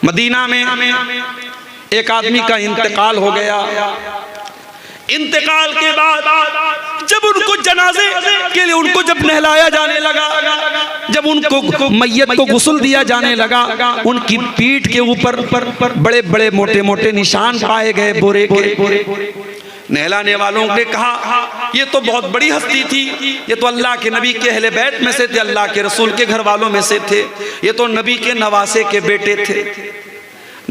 Medina में एक आदमी का इंतकाल हो गया। इंतकाल के बाद जब उनको जनाजे के लिए उनको जब नहलाया जाने लगा, जब उनको मैयत को गुस्ल दिया जाने लगा, उनकी पीठ के ऊपर बड़े बड़े मोटे मोटे निशान पाए गए बोरे के। नहलाने वालों ने कहा ये तो बहुत बड़ी हस्ती थी, ये तो अल्लाह के नबी के अहले बैत में से थे, अल्लाह के रसूल के घर वालों में से थे, ये तो नबी के नवासे के बेटे थे।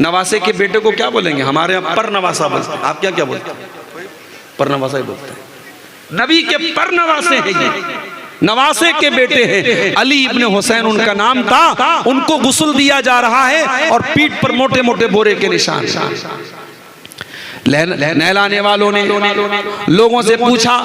नवासे के बेटे को क्या बोलेंगे? हमारे यहाँ पर नवासा बोलते हैं। आप क्या क्या बोलते हैं? पर नवासा ही बोलते हैं। नबी के पर नवासे हैं, ये नवासे के बेटे हैं। अली इब्ने हुसैन उनका नाम था। उनको गुस्ल दिया जा रहा है और पीठ पर मोटे मोटे बोरे के निशान। नहलाने वालों ने लोगों से पूछा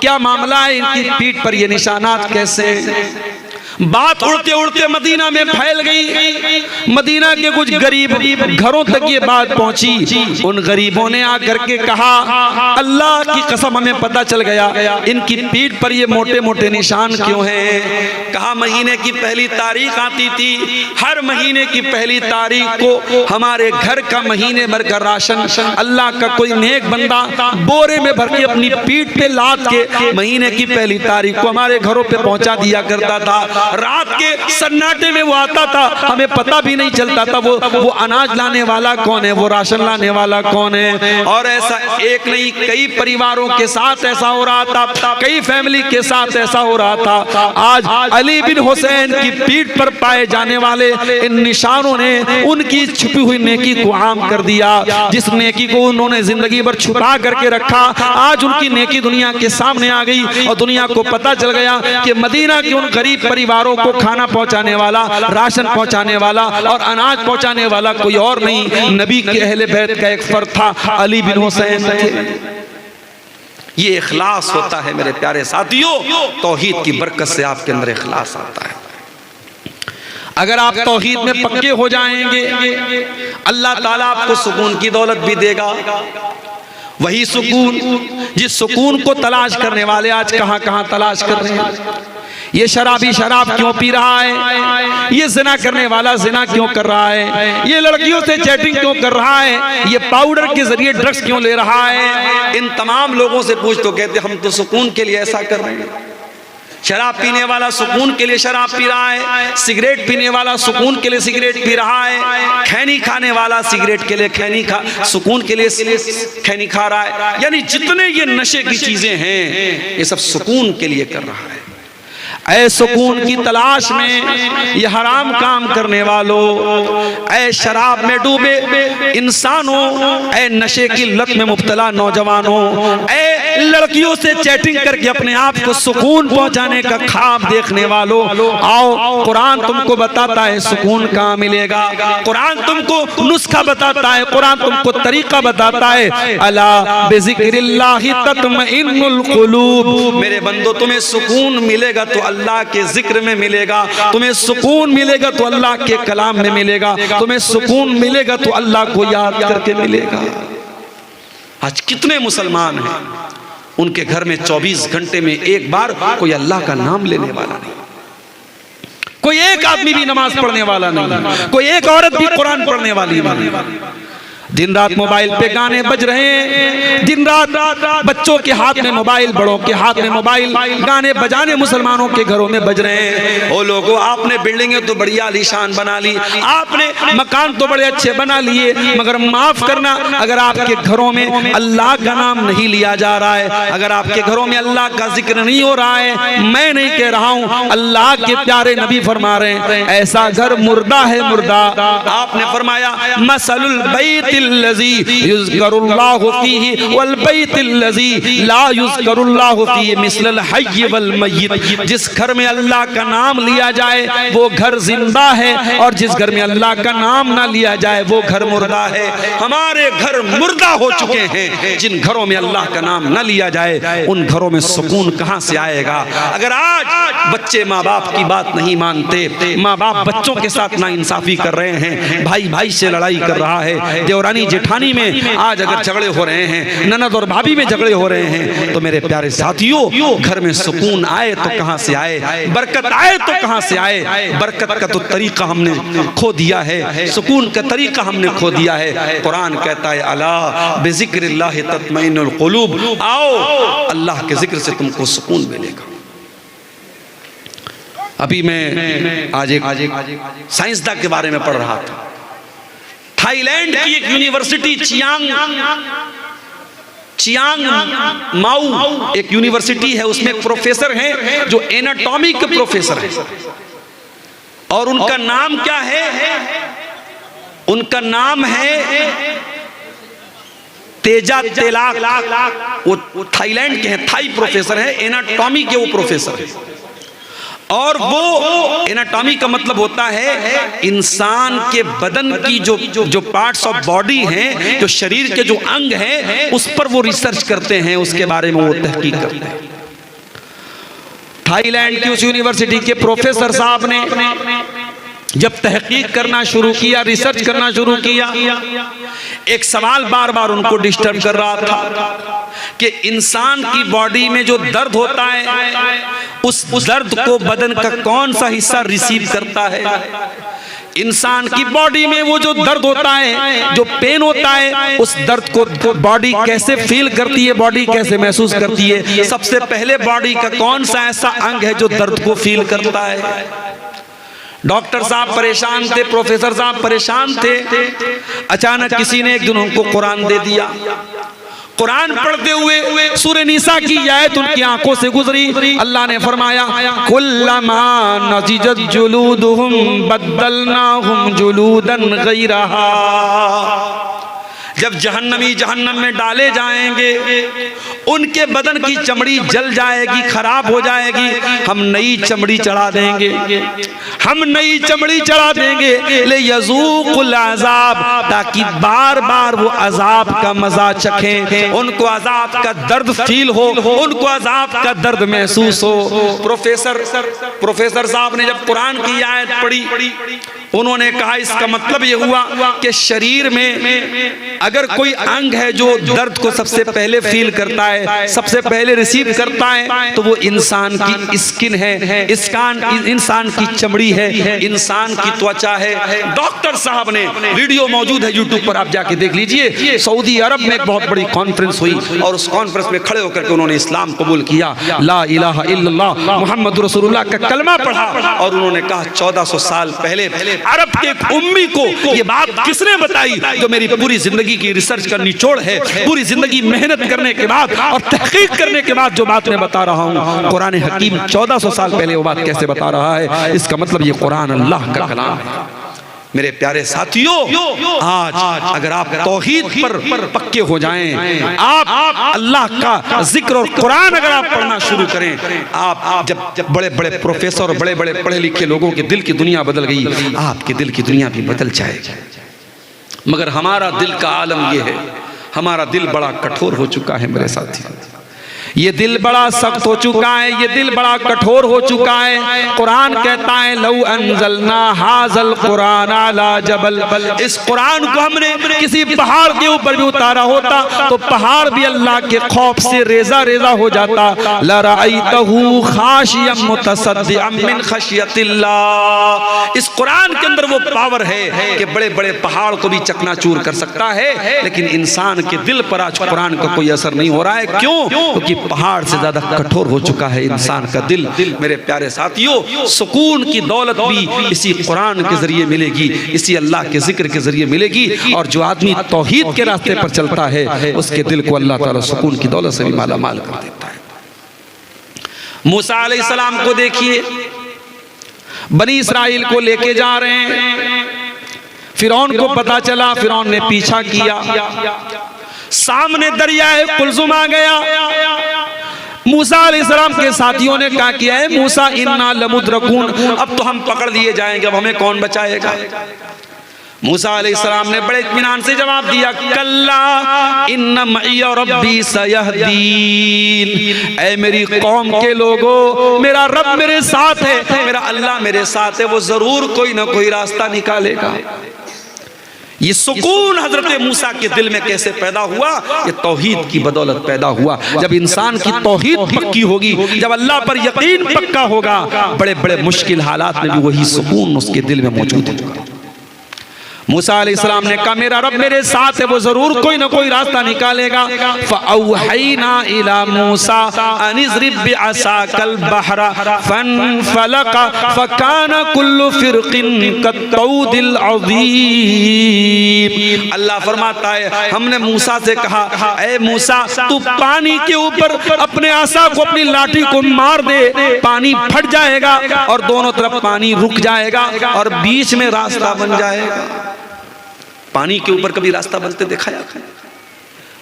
क्या मामला है, इनकी पीठ पर ये निशानात कैसे हैं? बात उड़ते उड़ते मदीना में फैल गई। मदीना के कुछ गरीब घरों तक ये बात पहुंची। उन गरीबों ने आकर के कहा अल्लाह की कसम हमें पता चल गया इनकी पीठ पर ये मोटे मोटे निशान क्यों हैं। कहा महीने की पहली तारीख आती थी, हर महीने की पहली तारीख को हमारे घर का महीने भर का राशन अल्लाह का कोई नेक बंदा बोरे में भर के अपनी पीठ पे लाद के महीने की पहली तारीख को हमारे घरों पे पहुंचा दिया करता था। रात के सन्नाटे में वो आता था, हमें पता भी नहीं चलता था वो अनाज लाने वाला कौन है, वो राशन लाने वाला कौन है। और ऐसा एक नहीं कई परिवारों के साथ ऐसा हो रहा था, कई फैमिली के साथ ऐसा हो रहा था। आज अली बिन हुसैन की पीठ पर पाए जाने वाले इन निशानों ने उनकी छुपी हुई नेकी को आम कर दिया। जिस नेकी को उन्होंने जिंदगी भर छुपा करके रखा, आज उनकी नेकी दुनिया के सामने आ गई और दुनिया को पता चल गया कि मदीना के उन गरीब परिवारों को खाना पहुंचाने वाला, राशन पहुंचाने वाला और अनाज पहुंचाने वाला कोई और नहीं, नबी के अहले बैत का एक फर्द था, अली बिन हुसैन थे। ये इखलास होता है मेरे प्यारे साथियों। तौहीद की बरकत से आपके अंदर इखलास आता है। अगर आप तौहीद में पक्के हो जाएंगे, अल्लाह ताला आपको सुकून की दौलत भी देगा। वही सुकून जिस सुकून को तलाश करने वाले आज कहां कहां तलाश कर रहे हैं। ये शराबी शराब क्यों पी रहा है, ये जिना करने वाला जिना क्यों कर रहा है, ये लड़कियों से चैटिंग क्यों कर रहा है, ये पाउडर के जरिए ड्रग्स क्यों ले रहा है। इन तमाम लोगों से पूछ तो कहते हम तो सुकून के लिए ऐसा कर रहे हैं। शराब पीने वाला सुकून के लिए शराब पी रहा है, सिगरेट पीने वाला सुकून के लिए सिगरेट पी रहा है, खैनी खाने वाला सिगरेट के लिए सुकून के लिए खैनी खा रहा है। यानी जितने ये नशे की चीजें हैं ये सब सुकून के लिए कर रहा है। ऐ सुकून की तलाश में ये हराम काम करने वालों, ऐ शराब में डूबे इंसानों, ऐ नशे की लत में मुब्तला नौजवानों, ऐ लड़कियों से चैटिंग करके अपने आप को सुकून पहुंचाने का ख्वाब देखने वालों, आओ कुरान तुमको बताता है सुकून कहाँ मिलेगा। कुरान तुमको नुस्खा बताता है, कुरान तुमको तरीका बताता है। अला बिज़िक्रिल्लाहि तत्मइन्नुल कुलूब। मेरे बंदो तुम्हें सुकून मिलेगा तो अल्लाह के जिक्र में मिलेगा, तुम्हें सुकून मिलेगा तो अल्लाह के कलाम में मिलेगा, तुम्हें सुकून मिलेगा तो अल्लाह को याद करके मिलेगा। आज कितने मुसलमान हैं उनके घर में 24 घंटे में एक बार कोई अल्लाह का नाम लेने वाला नहीं, कोई एक आदमी भी नमाज पढ़ने वाला नहीं, कोई एक औरत भी कुरान पढ़ने वाली नहीं। दिन रात मोबाइल पे गाने बज रहे हैं, दिन रात बच्चों के हाथ में मोबाइल, बड़ों के हाथ में मोबाइल, गाने बजाने मुसलमानों के घरों में बज रहे हैं। ओ लोगों, आपने बिल्डिंगें तो बढ़िया आलीशान बना ली, आपने मकान तो बड़े अच्छे बना लिए, मगर माफ करना अगर आपके घरों में अल्लाह का नाम नहीं लिया जा रहा है, अगर आपके घरों में अल्लाह का जिक्र नहीं हो रहा है, मैं नहीं कह रहा हूँ, अल्लाह के प्यारे नबी फरमा रहे हैं ऐसा घर मुर्दा है, मुर्दा। आपने फरमाया मसलुल बैत युज़करुल्लाहु फीही वल बैतिल्लज़ी ला युज़करुल्लाहु फीही मिस्लल हय्य वल मय्यित। जिस घर में अल्लाह का नाम लिया जाए वो घर जिंदा है, और जिस घर में अल्लाह का नाम ना लिया जाए वो घर मुर्दा है। हमारे घर मुर्दा हो चुके हैं। जिन घरों में अल्लाह का नाम ना लिया जाए उन घरों में सुकून कहां से आएगा। अगर आज बच्चे माँ बाप की बात नहीं मानते, माँ बाप बच्चों के साथ नाइंसाफी कर रहे हैं, भाई भाई से लड़ाई कर रहा है, देवराई देवरानी जेठानी में आज अगर झगड़े हो रहे हैं, ननद और भाभी में झगड़े हो रहे हैं, तो मेरे प्यारे साथियों, घर में सुकून आए तो कहां से आए, बरकत आए तो कहां से आए। बरकत का तो तरीका हमने खो दिया है, सुकून का तरीका हमने खो दिया है। कुरान कहता है अला बिज़िक्रिल्लाहि तत्मइन्नुल क़ुलूब, आओ अल्लाह के जिक्र से तुमको सुकून मिलेगा। अभी मैं आज एक साइंसदान के बारे में पढ़ रहा था। थाईलैंड की एक यूनिवर्सिटी चियांग माऊ एक यूनिवर्सिटी है, उसमें एक प्रोफेसर हैं जो एनाटॉमी के प्रोफेसर हैं, और उनका नाम क्या है? उनका नाम है तेजा तेलाक। वो थाईलैंड के हैं, थाई प्रोफेसर है, एनाटॉमी के वो प्रोफेसर है। और वो एनाटॉमी का मतलब होता है इंसान के बदन की जो पार्ट्स ऑफ बॉडी हैं, जो शरीर के जो अंग हैं, उस पर वो रिसर्च करते हैं, उसके बारे में वो तहकीक करते हैं। थाईलैंड की उस यूनिवर्सिटी के प्रोफेसर साहब ने जब तहकीक करना शुरू किया, रिसर्च करना शुरू किया, एक सवाल बार बार उनको डिस्टर्ब कर रहा था कि इंसान की बॉडी में जो दर्द होता है, उस दर्द को बदन का कौन सा हिस्सा रिसीव करता है। इंसान की बॉडी में वो जो दर्द होता है, जो पेन होता है, उस दर्द को बॉडी कैसे फील करती है, बॉडी कैसे महसूस करती है। सबसे पहले बॉडी का कौन सा ऐसा अंग है जो दर्द को फील करता है। डॉक्टर साहब परेशान थे, प्रोफेसर साहब परेशान थे। अचानक किसी ने एक दिन उनको कुरान दे दिया। कुरान पढ़ते हुए सूरह निसा की आयत उनकी आंखों से गुजरी। अल्लाह ने फरमाया कुल्लमा नज़िजत जुलूदुहुम बद्दलनाहुम जुलूदन गैरहा। जब जहन्नमी जहन्नम में डाले जाएंगे, उनके बदन की चमड़ी जल जाएगी, खराब हो जाएगी, हम नई चमड़ी चढ़ा देंगे, हम नई चमड़ी चढ़ा देंगे ले यज़ूक़ुल अज़ाब, ताकि बार बार वो अजाब का मजा चखें, उनको अजाब का दर्द फील हो, उनको अजाब का दर्द महसूस हो। प्रोफेसर साहब ने जब कुरान की आयत पढ़ी, उन्होंने कहा इसका मतलब ये हुआ कि शरीर में अगर कोई अंग है जो दर्द को सबसे पहले फील करता है, सबसे पहले रिसीव करता है, तो वो इंसान की स्किन है, इंसान की चमड़ी है, इंसान की त्वचा है। डॉक्टर साहब ने, वीडियो मौजूद है यूट्यूब पर, आप जाके देख लीजिए। सऊदी अरब में एक बहुत बड़ी कॉन्फ्रेंस हुई और उस कॉन्फ्रेंस में खड़े होकर के उन्होंने इस्लाम कबूल किया, ला इलाहा इल्लल्लाह मुहम्मद रसूलुल्लाह का कलमा पढ़ा, और उन्होंने कहा 1400 साल पहले अरब के एक उम्मी को ये बात किसने बताई, जो मेरी पूरी जिंदगी की रिसर्च का निचोड़ है, पूरी जिंदगी मेहनत करने के बाद और तहकीक करने के बाद जो बात मैं बता रहा हूँ, कुरान हकीम 1400 साल पहले वो बात कैसे बता रहा है। इसका मतलब ये कुरान अल्लाह का कलाम है। मेरे प्यारे साथियों, आज अगर आप तौहीद पर पक्के हो जाएं, आप अल्लाह का जिक्र और कुरान अगर आप पढ़ना शुरू करें, आप जब बड़े बड़े प्रोफेसर और बड़े बड़े पढ़े लिखे लोगों के दिल की दुनिया बदल गई, आपके दिल की दुनिया भी बदल जाएगी। मगर हमारा दिल का आलम यह है, हमारा दिल बड़ा कठोर हो चुका है मेरे साथी, ये दिल बड़ा सख्त हो चुका है, ये दिल बड़ा कठोर हो चुका है। कुरान कहता है लौ अंज़लना हाज़ल कुरान अला जबल, इस कुरान को हमने किसी पहाड़ के ऊपर भी उतारा होता तो पहाड़ भी अल्लाह के खौफ से रेजा रेजा हो जाता। लरअयतहु खाशियम मुतसद्दिअम मिन खशियतिल्लाह, इस कुरान के अंदर वो पावर है कि बड़े बड़े पहाड़ को भी चकनाचूर कर सकता है, लेकिन इंसान के दिल पर आज कुरान का कोई असर नहीं हो रहा है। क्यों? क्योंकि पहाड़ से ज्यादा कठोर हो चुका है इंसान का दिल। मेरे प्यारे साथियों, सुकून की दौलत भी इसी कुरान के जरिए मिलेगी, इसी अल्लाह के जिक्र के जरिए मिलेगी। और जो आदमी तौहीद के रास्ते पर चलता है, उसके दिल को अल्लाह ताला सुकून की दौलत से भी माला माल कर देता है। मूसा अलैहिस्सलाम को देखिए, बनी इस्राइल को लेके जा रहे हैं, फिरौन को पता चला, फिरौन ने पीछा किया, सामने दरियाए कुलजुम आ गया। मूसा अलैहिस्सलाम के साथियों ने क्या किया है, मूसा इन्ना लमुद्रकून, अब तो हम पकड़ लिए जाएंगे, अब हमें कौन बचाएगा। मूसा अलैहिस्सलाम ने बड़े इत्मीनान से जवाब दिया, कल्ला इन्ना मइया रब्बी सयहदीन, ऐ मेरी कौम के लोगों, मेरा रब मेरे साथ है, मेरा अल्लाह मेरे साथ है, वो जरूर कोई ना कोई रास्ता निकालेगा। ये सुकून हजरत मूसा के दिल में कैसे पैदा हुआ? ये तौहीद की बदौलत पैदा हुआ। जब इंसान की तौहीद पक्की होगी, जब अल्लाह पर यकीन पक्का होगा, बड़े बड़े मुश्किल हालात में भी वही सुकून उसके दिल में मौजूद होगा। मूसा अलैहिस्सलाम ने कहा मेरा रब मेरे साथ है, वो जरूर कोई ना कोई रास्ता निकालेगा। फ़अौहैना इला मूसा अन इज़रिब बिअसाकल बहरा फनफलका फकाना कुल्लु फ़िरक़िन कत्तौदिल अज़ीम। अल्लाह फरमाता है हमने मूसा से कहा ऐ मूसा तू पानी के ऊपर अपने आसा को, अपनी लाठी को मार दे, पानी फट जाएगा और दोनों तरफ पानी रुक जाएगा और बीच में रास्ता बन जाएगा। पानी के ऊपर कभी रास्ता बनते देखा है?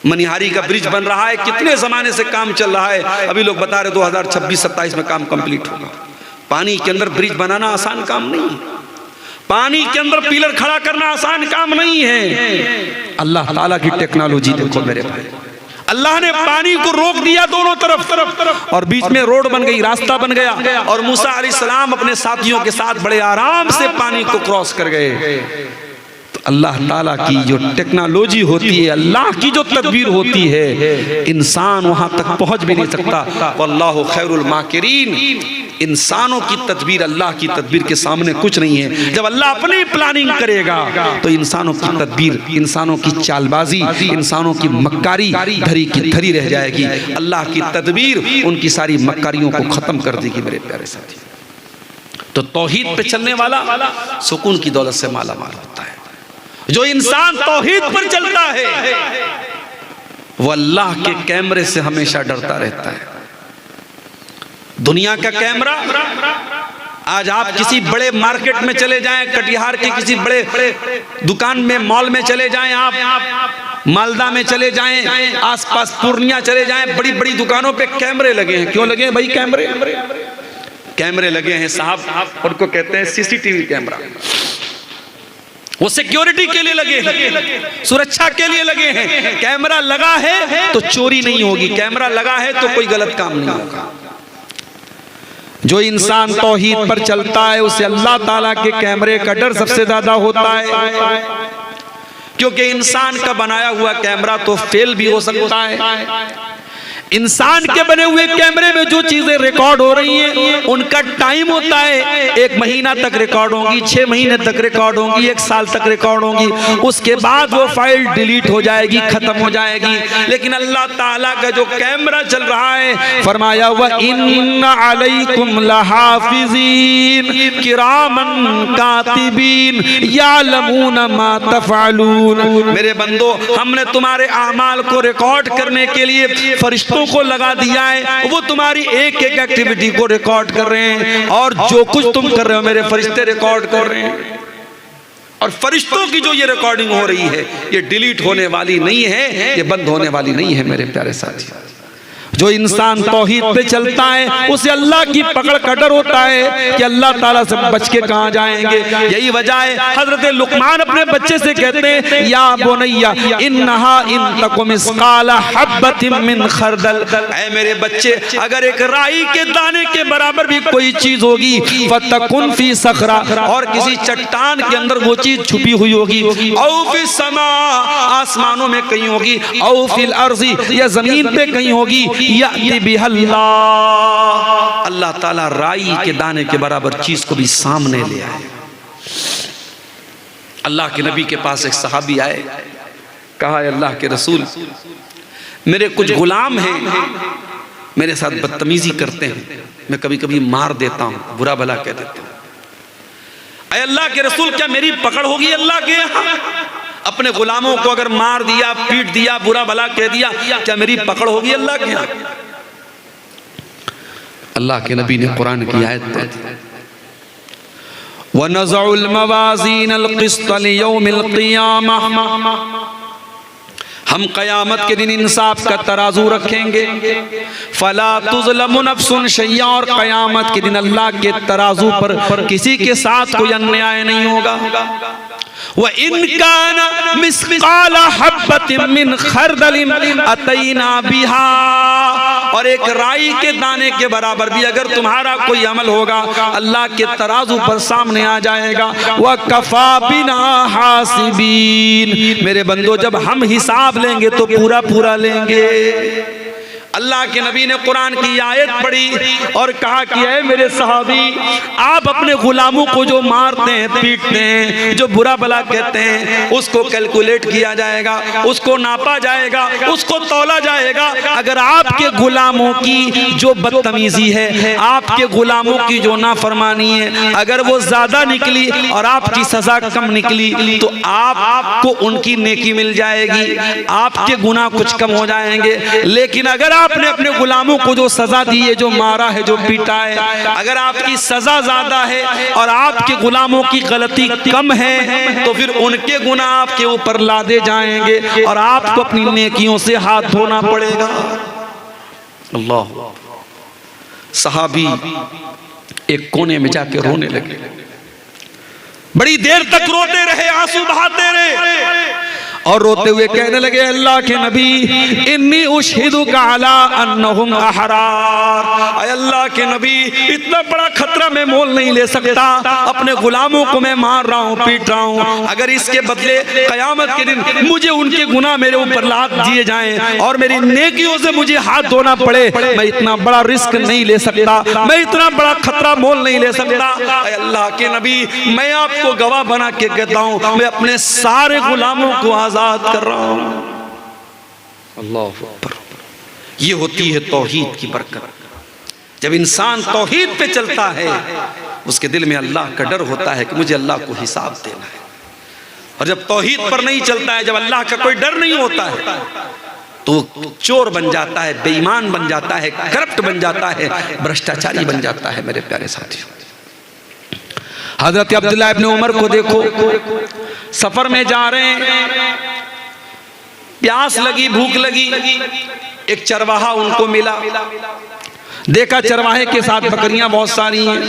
मनिहारी का ब्रिज बन रहा है, कितने जमाने से काम चल रहा है, अभी लोग बता रहे 2026-27 में काम कंप्लीट होगा। पानी के अंदर ब्रिज बनाना आसान काम नहीं है, पानी के अंदर पिलर खड़ा करना आसान काम नहीं है। अल्लाह ताला की टेक्नोलॉजी देखो मेरे भाई, अल्लाह ने पानी को रोक दिया दोनों तरफ और बीच में रोड बन गई, रास्ता बन गया और मूसा अलैहिस्सलाम अपने साथियों के साथ बड़े आराम से पानी को क्रॉस कर गए। अल्लाह ताला की जो टेक्नोलॉजी होती है, अल्लाह की जो तदबीर होती है, इंसान वहां तक पहुंच भी नहीं सकता। वल्लाहु खैरुल माकिरीन। इंसानों की तदबीर अल्लाह की तदबीर के सामने कुछ नहीं है। जब अल्लाह अपनी प्लानिंग करेगा तो इंसानों की तदबीर, इंसानों की चालबाजी, इंसानों की मक्कारी धरी की धरी रह जाएगी। अल्लाह की तदबीर उनकी सारी मक्कारियों को खत्म कर देगी मेरे प्यारे साथी। तो तौहीद पे चलने वाला सुकून की दौलत से माला माल होता है। जो इंसान तौहीद पर चलता है वो अल्लाह के कैमरे से हमेशा डरता रहता है। दुनिया का कैमरा, आज आप किसी बड़े मार्केट में चले जाएं, कटिहार के किसी बड़े दुकान में, मॉल में चले जाएं, आप मालदा में चले जाएं, आसपास पूर्णिया चले जाएं, बड़ी बड़ी दुकानों पे कैमरे लगे हैं। क्यों लगे हैं भाई? कैमरे लगे हैं साहब, उनको कहते हैं सीसीटीवी कैमरा। वो सिक्योरिटी के लिए लगे हैं, सुरक्षा के लिए लगे हैं। कैमरा लगा है तो चोरी नहीं होगी, कैमरा लगा है तो कोई गलत काम नहीं होगा। जो इंसान तौहीद पर चलता है उसे अल्लाह ताला के कैमरे का डर सबसे ज्यादा होता है, क्योंकि इंसान का बनाया हुआ कैमरा तो फेल भी हो सकता है। इंसान के बने हुए कैमरे में जो चीजें रिकॉर्ड हो रही हैं उनका टाइम होता है, 1 महीना तक रिकॉर्ड होंगी, 6 महीने तक रिकॉर्ड होंगी, 1 साल तक रिकॉर्ड होंगी, उसके बाद वो फाइल डिलीट हो जाएगी, खत्म हो जाएगी। लेकिन अल्लाह ताला का जो कैमरा चल रहा है, फरमाया व इन्ना अलैकुम लहाफिज़ीन किरामन कातिबीन यालमून मा तफअलून। मेरे बंदो, हमने तुम्हारे आमाल को रिकॉर्ड करने के लिए फरिश्तों को लगा दिया है, वो तुम्हारी एक एक एक्टिविटी को रिकॉर्ड कर रहे हैं और जो कुछ तुम कर रहे हो मेरे फरिश्ते रिकॉर्ड कर रहे हैं। और फरिश्तों की जो ये रिकॉर्डिंग हो रही है ये डिलीट होने वाली नहीं है, ये बंद होने वाली नहीं है मेरे प्यारे साथी। जो इंसान तौहीद पे चलता है उसे अल्लाह की पकड़ का डर होता है कि अल्लाह ताला से बच के कहां जाएंगे। यही वजह है हजरत लुकमान अपने बच्चे से कहते हैं या बुनैया इन्नहा इन तकु मिस्काला हब्बतिन मिन खरदल, ऐ मेरे बच्चे अगर एक राई के दाने के बराबर भी कोई चीज होगी, फतकुन फी सखरा, और किसी चट्टान के अंदर वो चीज छुपी हुई होगी, औ फी समा, आसमानों में कहीं होगी, औ फिल अर्ज़ी, या जमीन पे कहीं होगी, अल्लाह ताला राई के दाने के बराबर चीज को भी सामने ले आए। अल्लाह के नबी के पास एक सहाबी आए, कहा अल्लाह के रसूल मेरे कुछ गुलाम हैं, मेरे साथ बदतमीजी करते हैं, मैं कभी कभी मार देता हूं, बुरा भला कह देता हूं। अरे अल्लाह के रसूल क्या मेरी पकड़ होगी अल्लाह के यहाँ? अपने गुलामों को अगर मार दिया, पीट दिया, बुरा भला कह दिया, क्या मेरी पकड़ होगी अल्लाह के यहाँ? अल्लाह के नबी ने कुरान की आयत पढ़ी, वनज़उल मवाज़ीनल क़िस्त लियौमिल क़ियामह, हम क़यामत के दिन इंसाफ का तराजू रखेंगे, फला तुज़लमु नफ्सुन शैया, और क़यामत के दिन अल्लाह के तराजू पर किसी के साथ कोई अन्याय नहीं होगा। व इन काना मिस्काला हब्बतिन मिन खरदलिन अतैना बिहा, और एक राई के दाने के बराबर भी अगर तुम्हारा कोई अमल होगा अल्लाह के तराजू पर सामने आ जाएगा। वह कफा बिना हासिबीन, मेरे बंदो जब हम हिसाब लेंगे तो पूरा पूरा लेंगे। अल्लाह के नबी ने कुरान की आयत पढ़ी और कहा कि ऐ मेरे सहाबी, आप अपने गुलामों को जो मारते हैं, पीटते हैं, जो बुरा भला कहते हैं, उसको कैलकुलेट किया जाएगा, उसको नापा जाएगा, उसको तौला जाएगा। अगर आपके गुलामों की जो बदतमीजी है, आपके गुलामों की जो नाफरमानी है, अगर वो ज्यादा निकली और आपकी सजा कम निकली तो आपको उनकी नेकी मिल जाएगी, आपके गुनाह कुछ कम हो जाएंगे। लेकिन अगर आपने अपने गुलामों को जो सजा दी है, जो मारा है, जो पीटा है, अगर आपकी सजा ज्यादा है और आपके गुलामों की गलती कम है तो फिर उनके गुनाह आपके ऊपर लादे जाएंगे और आपको अपनी नेकियों से हाथ धोना पड़ेगा। अल्लाह। सहाबी एक कोने में जाके रोने लगे, बड़ी देर तक रोते रहे, आंसू बहाते रहे और रोते हुए कहने लगे, अल्लाह के नबी, इन्नी उशहिदुका अला अन्नहुम अहरार। अल्लाह के नबी, इतना बड़ा खतरा मैं मोल नहीं ले सकता, अपने गुलामों को मैं मार रहा हूँ, पीट रहा हूँ, अगर इसके बदले कयामत के दिन मुझे उनके गुनाह मेरे ऊपर लाद दिए जाएं और मेरी नेकियों से मुझे हाथ धोना पड़े, मैं इतना बड़ा रिस्क नहीं ले सकता, मैं इतना बड़ा खतरा मोल नहीं ले सकता। अल्लाह के नबी, मैं आपको गवाह बना के कहता हूँ, मैं अपने सारे गुलामों को आजाद कर रहा हूं। अल्लाह अकबर। ये होती है तौहीद की बरकत। जब इंसान तौहीद पे चलता है उसके दिल में अल्लाह का डर होता है कि मुझे अल्लाह को हिसाब देना है। और जब तौहीद पर नहीं चलता है, जब अल्लाह का कोई डर नहीं होता है तो चोर बन जाता है, बेईमान बन जाता है, करप्ट बन जाता है, भ्रष्टाचारी बन जाता है। मेरे प्यारे साथियों, हजरत अब्दुल्लाह इब्न उमर को देखो, सफर में जा रहे हैं, प्यास लगी, भूख लगी, एक चरवाहा उनको मिला, देखा चरवाहे के साथ बकरियां बहुत सारी हैं,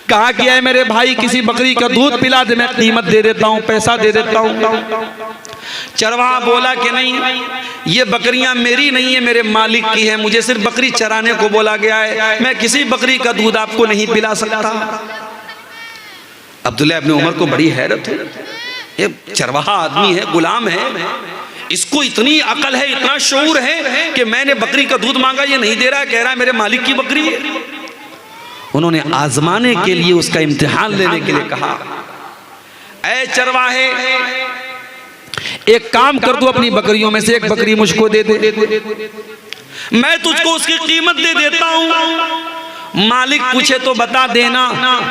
कहा कि है मेरे भाई किसी बकरी का दूध पिला दे, मैं कीमत दे देता हूं, पैसा दे देता हूं। चरवाहा बोला कि नहीं, ये बकरियां मेरी नहीं है, मेरे मालिक की है, मुझे सिर्फ बकरी चराने को बोला गया है, मैं किसी बकरी का दूध आपको नहीं पिला सकता। अब्दुल्लाह इब्न उमर को बड़ी हैरत है, ये चरवाहा आदमी है, गुलाम है, इसको इतनी अकल है, इतना शऊर है कि मैंने बकरी का दूध मांगा, ये नहीं दे रहा है, कह रहा है मेरे मालिक की बकरी है। उन्होंने आजमाने के लिए, उसका इम्तिहान लेने के लिए कहा, ऐ चरवाहे, एक काम कर दो, अपनी बकरियों में से एक बकरी मुझको दे दे, मैं तुझको उसकी कीमत दे देता हूं। मालिक पूछे तो बता देना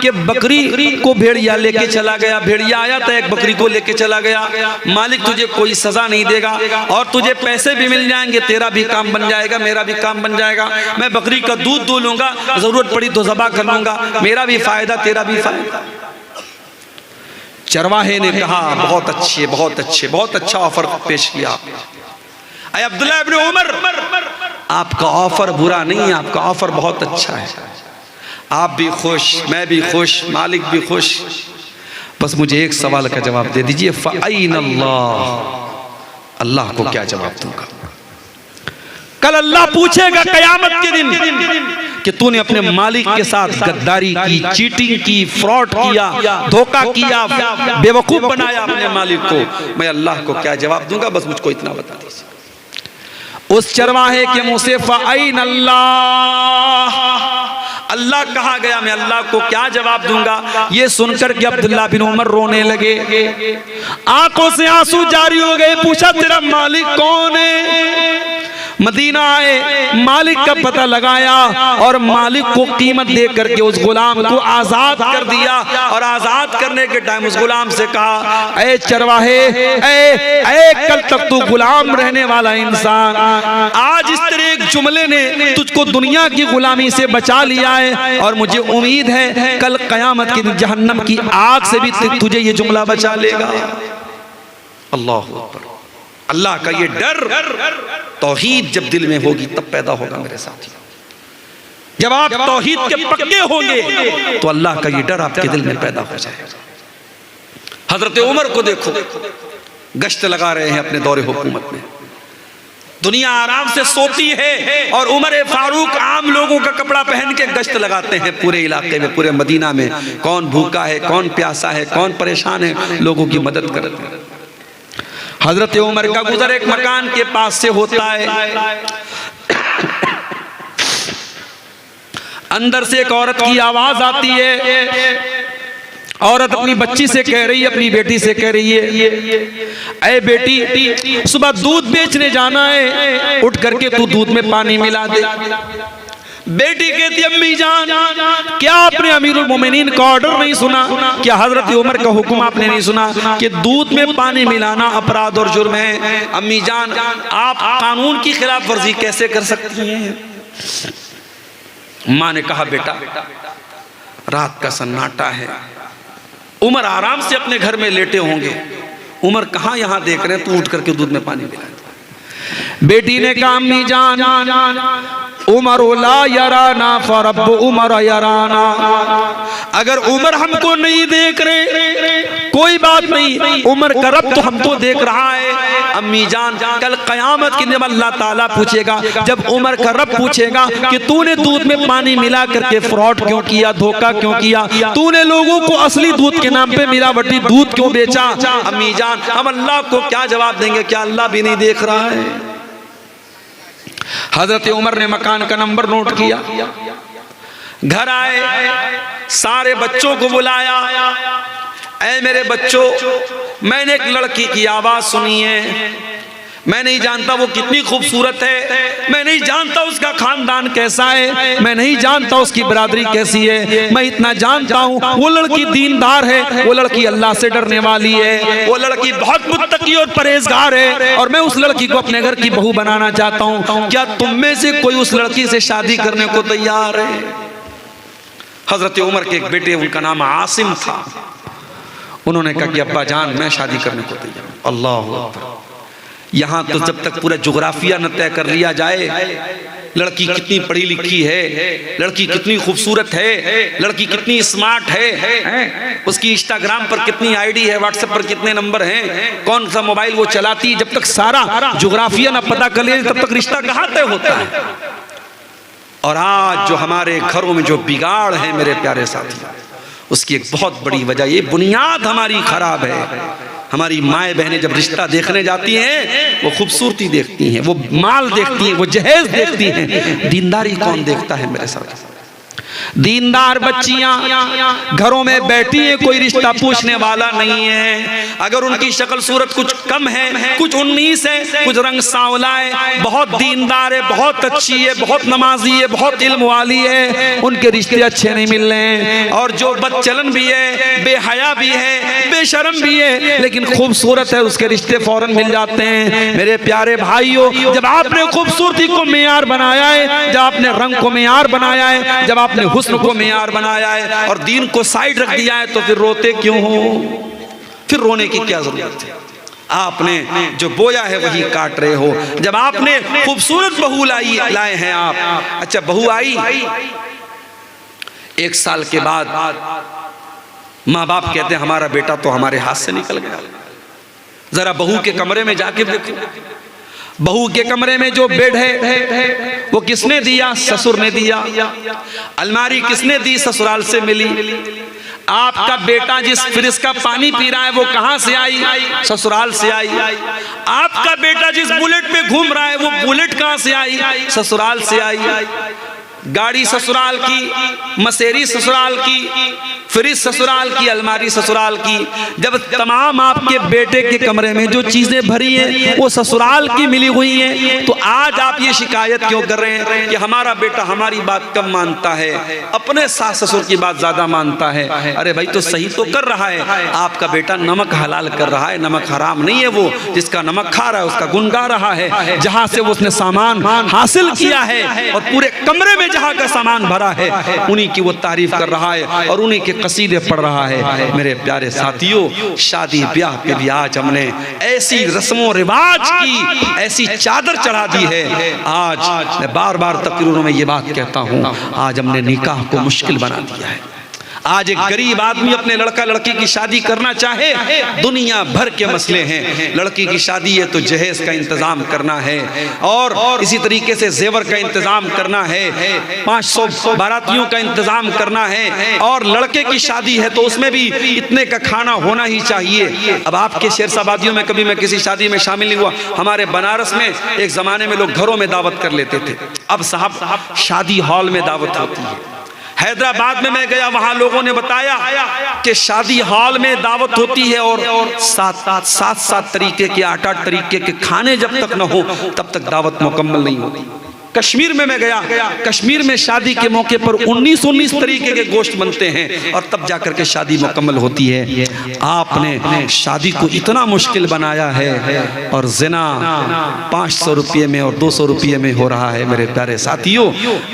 कि बकरी को भेड़िया लेके चला गया, भेड़िया आया तो एक बकरी को लेके चला गया, मालिक तुझे कोई सजा नहीं देगा और तुझे पैसे भी मिल जाएंगे, तेरा भी काम बन जाएगा, मेरा भी काम बन जाएगा, मैं बकरी का दूध दूह लूंगा, जरूरत पड़ी तो ज़बा कर लूंगा, मेरा भी फायदा, तेरा भी फायदा। चरवाहे ने कहा, बहुत अच्छे, बहुत अच्छे, बहुत अच्छा ऑफर पेश किया। अब्दुल्लाह इब्न उमर, आपका ऑफर बुरा नहीं है, आपका ऑफर बहुत अच्छा है, आप भी खुश, मैं भी खुश, मालिक भी खुश, बस मुझे एक सवाल का जवाब दे दीजिए, फ़अय्न अल्लाह, अल्लाह को क्या जवाब दूंगा? कल अल्लाह पूछेगा कयामत के दिन कि तूने अपने मालिक के साथ गद्दारी की, चीटिंग की, फ्रॉड किया, धोखा किया, बेवकूफ बनाया अपने मालिक को, मैं अल्लाह को क्या जवाब दूंगा? बस मुझको इतना बता दीजिए। उस चरवाहे के मुंह से फ़अय्न अल्लाह, अल्लाह कहा गया, मैं अल्लाह को क्या जवाब दूंगा? ये सुनकर के अब्दुल्लाह बिन उमर रोने लगे, आंखों से आंसू जारी हो गए। पूछा तेरा मालिक कौन है? मदीना आए, मालिक का पता लगाया और मालिक को कीमत दे करके उस गुलाम को आजाद कर दिया। और आजाद करने के टाइम उस गुलाम से कहा, ऐ चरवाहे, ऐ कल तक तू गुलाम रहने वाला इंसान, आज इस तरह एक जुमले ने तुझको दुनिया की गुलामी से बचा लिया है और मुझे उम्मीद है कल कयामत की जहन्नम की आग से भी तुझे ये जुमला बचा लेगा। अल्लाह अकबर। अल्लाह का ये डर तौहीद जब दिल में होगी तब पैदा होगा मेरे साथी। जब आप तौहीद के पक्के होंगे तो अल्लाह का ये डर आपके दिल में पैदा हो जाएगा। हजरत उमर को देखो, गश्त लगा रहे हैं अपने दौरे हुकूमत में, दुनिया आराम से सोती है और उमर फारूक आम लोगों का कपड़ा पहन के गश्त लगाते हैं पूरे इलाके में, पूरे मदीना में। कौन भूखा है, कौन प्यासा है, कौन परेशान है, लोगों की मदद करते हैं। हजरत उमर का गुजर एक मकान के पास से होता है। अंदर से एक औरत की आवाज आती है। औरत अपनी बच्ची से कह रही है, अपनी बेटी से कह रही है, ऐ बेटी सुबह दूध बेचने जाना है, उठ करके तू दूध में पानी मिला दे। बेटी कहती अम्मी जान, क्या आपने अमीरुल मोमिनीन का ऑर्डर नहीं सुना? क्या हजरत उमर का हुक्म आपने नहीं सुना कि दूध में पानी मिलाना अपराध और जुर्म है? अम्मी जान, आप कानून की खिलाफ वर्जी कैसे कर सकती हैं? माँ ने कहा बेटा, रात का सन्नाटा है, उमर आराम से अपने घर में लेटे होंगे, उमर कहाँ यहाँ देख रहे हैं, तू उठ करके दूध में पानी मिला। बेटी ने कहा अम्मी जान, उमर ला यराना फरब उमर यराना, अगर उमर हमको नहीं देख रहे कोई बात नहीं, उमर का रब तो हमको देख रहा है। अम्मी जान, कल कयामत के दिन अल्लाह ताला पूछेगा, जब उमर का रब पूछेगा कि तूने दूध में पानी मिला करके फ्रॉड क्यों किया, धोखा क्यों किया, तूने लोगों को असली दूध के नाम पे मिलावटी दूध क्यों बेचा? अम्मी जान, हम अल्लाह को क्या जवाब देंगे? क्या अल्लाह भी नहीं देख रहा है? हजरत उमर ने मकान का नंबर नोट किया, घर आए, सारे बच्चों को बुलाया। ऐ मेरे बच्चों, मैंने एक लड़की की आवाज सुनी है, मैं नहीं जानता वो कितनी खूबसूरत है, मैं नहीं जानता उसका खानदान कैसा है, मैं नहीं जानता उसकी बरादरी कैसी है, मैं इतना जानता हूँ वो लड़की दीनदार है, वो लड़की अल्लाह से डरने वाली है, वो लड़की बहुत मुत्तकी और परहेजगार है, और मैं उस लड़की को अपने घर की बहू बनाना चाहता हूँ। क्या तुम में से कोई उस लड़की से शादी करने को तैयार है? हजरत उमर के एक बेटे, उनका नाम आसिम था, उन्होंने कहा कि अब्बा जान, मैं शादी करने को तैयार। अल्लाह अकबर। यहाँ तो जब तक पूरा जोग्राफिया न तय कर लिया जाए, लड़की कितनी पढ़ी लिखी है, लड़की कितनी खूबसूरत है, लड़की कितनी स्मार्ट है, उसकी इंस्टाग्राम पर कितनी आईडी है, व्हाट्सएप पर कितने नंबर हैं, कौन सा मोबाइल वो चलाती है, जब तक सारा जोग्राफिया न पता कर लिया तब तक रिश्ता कहाँ तय होता है। और आज जो हमारे घरों में जो बिगाड़ है मेरे प्यारे साथी, उसकी एक बहुत बड़ी वजह, ये बुनियाद हमारी खराब है। हमारी माए बहनें जब रिश्ता देखने जाती हैं, वो खूबसूरती देखती हैं, वो माल देखती हैं, वो जहेज देखती हैं, दीनदारी कौन देखता है मेरे साथ? दीनदार बच्चियां घरों में बैठी हैं, कोई रिश्ता पूछने वाला नहीं है। अगर उनकी शक्ल सूरत कुछ कम है, कुछ 19 है, कुछ रंग सांवला है, बहुत दीनदार है, बहुत अच्छी है, बहुत नमाजी है, बहुत इल्म वाली है, उनके रिश्ते अच्छे नहीं मिल रहे हैं। और जो बदचलन भी है, बेहया भी है, बेशरम भी है, लेकिन खूबसूरत है, उसके रिश्ते फौरन मिल जाते हैं। मेरे प्यारे भाइयों, जब आपने खूबसूरती को मेयार बनाया है, जब आपने रंग को मेयार बनाया है, जब आपने हुस्न को मेयार बनाया है और दीन को साइड रख दिया है, तो फिर रोते क्यों हो? फिर रोने की क्या जरूरत है? आपने जो बोया है वही काट रहे हो। जब आपने खूबसूरत बहू लाए हैं आप, अच्छा बहू आई, 1 साल के बाद माँ बाप कहते हैं हमारा बेटा तो हमारे हाथ से निकल गया। जरा बहू के कमरे में जाके देखो, बहू के कमरे में जो बेड है वो किसने दिया? ससुर ने दिया। अलमारी किसने दी? ससुराल से मिली। आपका बेटा जिस फ्रिज का पानी पी रहा है वो कहां से आई? ससुराल से आई। आपका बेटा जिस बुलेट पे घूम रहा है वो बुलेट कहां से आई? ससुराल से आई। गाड़ी ससुराल की, मसेरी ससुराल की, फ्रिज ससुराल की, अलमारी ससुराल की। जब तमाम आपके बेटे के कमरे में जो चीजें भरी हैं वो ससुराल की मिली हुई हैं, तो आज आप ये शिकायत क्यों कर रहे हैं कि हमारा बेटा हमारी बात कम मानता है, अपने सास ससुर की बात ज्यादा मानता है? अरे भाई, तो सही तो कर रहा है। आपका बेटा नमक हलाल कर रहा है, नमक हराम नहीं है। वो जिसका नमक खा रहा है उसका गुण गा रहा है, जहां से वो उसने सामान हासिल किया है और पूरे कमरे में जहां का सामान भरा है उन्हीं की वो तारीफ कर रहा है और उन्हीं के कसीदे पढ़ रहा है। मेरे प्यारे साथियों, शादी ब्याह पे भी आज हमने ऐसी रस्मों रिवाज की ऐसी चादर चढ़ा दी है। आज मैं बार बार तकरीरों में ये बात कहता हूँ, आज हमने निकाह को मुश्किल बना दिया है। आज एक गरीब आदमी अपने लड़का लड़की की शादी करना चाहे, दुनिया भर के मसले हैं। लड़की की शादी है तो जहेज का इंतजाम करना है, और इसी तरीके से जेवर का इंतजाम करना है, 500 बारातियों का इंतजाम करना है, और लड़के की शादी है तो उसमें भी इतने का खाना होना ही चाहिए। अब आपके शेरशाबादियों में कभी मैं किसी शादी में शामिल नहीं हुआ। हमारे बनारस में एक जमाने में लोग घरों में दावत कर लेते थे, अब साहब शादी हॉल में दावत होती है। हैदराबाद में मैं गया, वहां लोगों ने बताया कि शादी हॉल में दावत होती है और सात तरीके के 8 तरीके के खाने जब तक न हो तब तक दावत मुकम्मल नहीं होती। कश्मीर में मैं गया, कश्मीर में शादी के मौके पर 19 तरीके के गोश्त बनते हैं और तब जाकर के शादी मुकम्मल होती है। आपने शादी को इतना मुश्किल बनाया है और ज़िना 500 रुपये में और 200 रुपये में हो रहा है। मेरे प्यारे साथियों,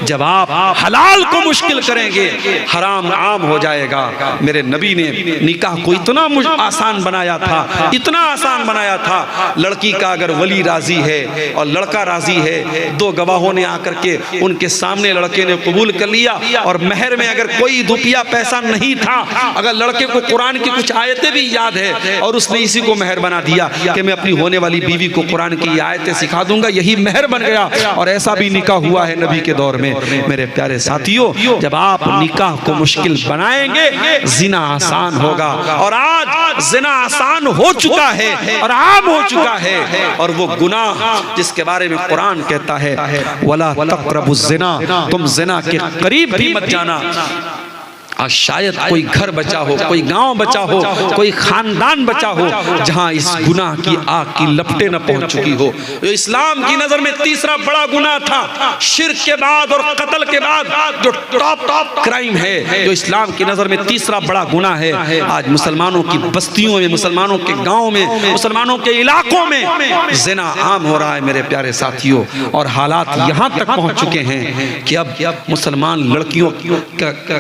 जब आप हलाल को मुश्किल करेंगे हराम आम हो जाएगा। मेरे नबी ने निकाह को इतना आसान बनाया था, इतना आसान बनाया था। लड़की का अगर वली राजी है और लड़का राजी है, 2 गवाहों ने आकर के उनके सामने लड़के ने कबूल कर लिया, और महर में अगर कोई रुपया पैसा नहीं था, अगर लड़के को कुरान की कुछ आयतें भी याद है और उसने इसी को महर बना दिया कि मैं अपनी होने वाली बीवी को कुरान की आयतें सिखा दूंगा, यही महर बन गया। और ऐसा भी निकाह हुआ है नबी के दौर में। मेरे प्यारे साथियों, जब आप निकाह को मुश्किल बनाएंगे जिना आसान होगा। और आज जिना आसान हो चुका है और आम हो चुका है, और वो गुनाह जिसके बारे में कुरान कहता है वला तक़रबुज़ ज़िना, तुम ज़िना के करीब भी मत जाना। आज शायद कोई घर बचा हो, कोई गांव बचा हो, कोई खानदान बचा हो जहां इस गुनाह की आग की लपटें न पहुंच चुकी हो। जो इस्लाम की नजर में तीसरा बड़ा गुनाह था, शिर्क के बाद और कत्ल के बाद जो टॉप क्राइम है, जो इस्लाम की नजर में तीसरा बड़ा गुनाह है, आज मुसलमानों की बस्तियों में, मुसलमानों के गाँव में, मुसलमानों के इलाकों में ज़िना आम हो रहा है। मेरे प्यारे साथियों, और हालात यहाँ तक पहुँच चुके हैं कि अब मुसलमान लड़कियों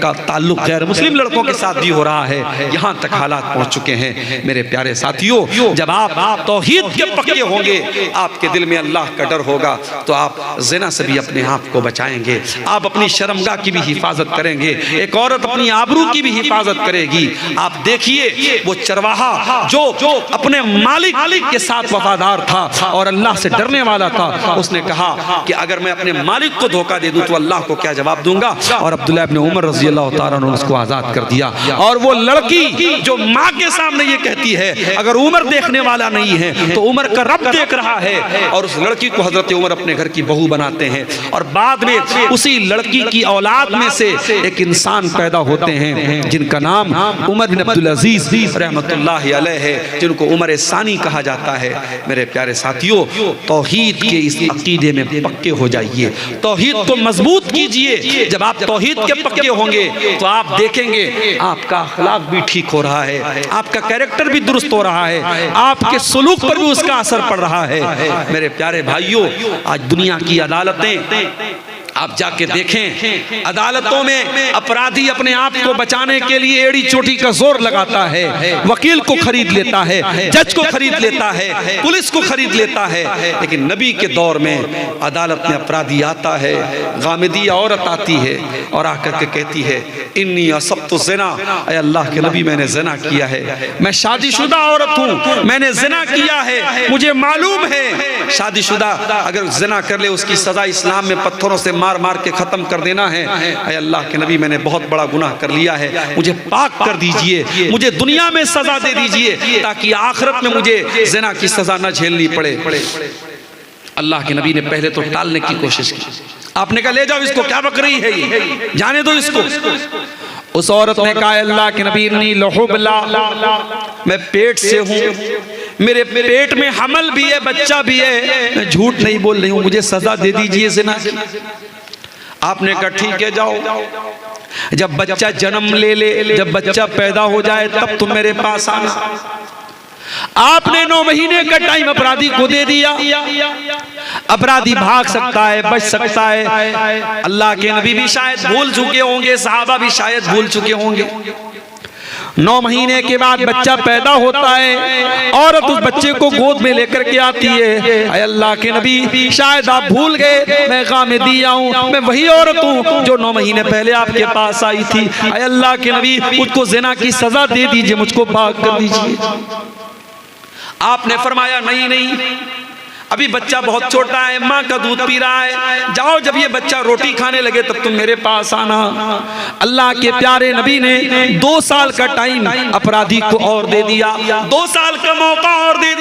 का ताल्लुक गैर मुस्लिम लड़कों के साथ भी हो रहा है। यहाँ तक हालात पहुँच चुके हैं। मेरे प्यारे साथियों, जब आप तौहीद के पक्के होंगे, आपके दिल में अल्लाह का डर होगा, तो आप ज़िना से भी अपने आप को बचाएंगे, आप अपनी शर्मगाह की भी हिफाजत करेंगे। एक औरत अपनी आबरू की भी हिफाजत करेगी। आप देखिए वो चरवाहा जो अपने मालिक के साथ वफादार था और अल्लाह से डरने वाला था, उसने कहा कि अगर मैं अपने मालिक को धोखा दे दूं तो अल्लाह को क्या जवाब दूंगा। और अब्दुल्लाह इब्न उमर रज़ी अल्लाह तआला अन्हु उसको आजाद कर दिया। और वो लड़की जो माँ के सामने ये कहती है, अगर उमर देखने वाला नहीं है तो उमर का रब देख रहा है, और उस लड़की को हजरत उमर अपने घर की बहू बनाते हैं। और बाद में उसी लड़की की औलाद में से एक इंसान पैदा होते हैं जिनका नाम उमर बिन अब्दुल अजीज रहमतुल्लाहि अलैह है, जिनको उमर सानी कहा जाता है। मेरे प्यारे साथियों, तौहीद के इस अकीदे में पक्के हो जाइए, तौहीद को मजबूत कीजिए। जब आप तौहीद के पक्के होंगे तो आप देखेंगे आपका अखलाक भी ठीक हो रहा है, आपका कैरेक्टर भी दुरुस्त हो रहा है, आपके सुलूक पर भी उसका असर पड़ रहा है। मेरे प्यारे भाइयों, आज दुनिया की अदालतें आप जाके देखें, अदालतों में अपराधी अपने आप को बचाने के लिए एड़ी चोटी का जोर लगाता है, वकील को खरीद लेता है, जज को खरीद लेता है, पुलिस को खरीद लेता है। लेकिन नबी के दौर में अदालत में अपराधी आता है, गामिदी औरत आती है और आकर के कहती है इन्नी असब्तु ज़िना, ऐ अल्लाह के नबी मैंने ज़िना किया है, मैं शादीशुदा औरत हूँ, मैंने ज़िना किया है, मुझे मालूम है। शादीशुदा अगर ज़िना कर ले उसकी सज़ा इस्लाम में पत्थरों से मार मार के खत्म कर देना है। ऐ अल्लाह के नबी मैंने बहुत बड़ा गुनाह कर लिया है, मुझे पाक कर दीजिए, मुझे दुनिया में सजा दे दीजिए ताकि आखिरत में मुझे ज़िना की सजा न झेलनी पड़े। अल्लाह के नबी ने पहले तो टालने की कोशिश की, आपने कहा ले जाओ इसको, क्या बक रही है ये, जाने दो इसको। उस औरत ने कहा अल्लाह के नबी नी लहुबला, मैं पेट से हूँ, मेरे पेट में हमल भी है, बच्चा भी है, मैं झूठ नहीं बोल रही हूँ, मुझे सजा दे दीजिए ज़िना की। आपने कहा ठीक है जाओ, जब बच्चा जन्म ले, जब बच्चा पैदा हो जाए तब तुम मेरे पास आना। आपने 9 महीने का टाइम अपराधी को दे दिया। अपराधी भाग सकता है, बच सकता है। अल्लाह के नबी भी शायद भूल चुके होंगे, सहाबा भी शायद भूल चुके होंगे। 9 महीने के बाद बच्चा पैदा होता है, औरत उस बच्चे को गोद में लेकर के आती है। अय अल्लाह के नबी, शायद आप भूल गए, मैं गाम दिया हूँ, मैं वही औरत हूँ जो 9 महीने पहले आपके पास आई थी। अय अल्लाह के नबी, उसको ज़िना की सजा दे दीजिए, मुझको पाक कर दीजिए। आपने फरमाया नहीं नहीं, अभी बच्चा बहुत छोटा है, माँ का दूध पी रहा है, जाओ जब ये बच्चा रोटी खाने लगे तब तुम मेरे पास आना। अल्लाह के प्यारे नबी ने 2 साल का टाइम अपराधी को और दे दिया, 2 साल का मौका और दे दिया।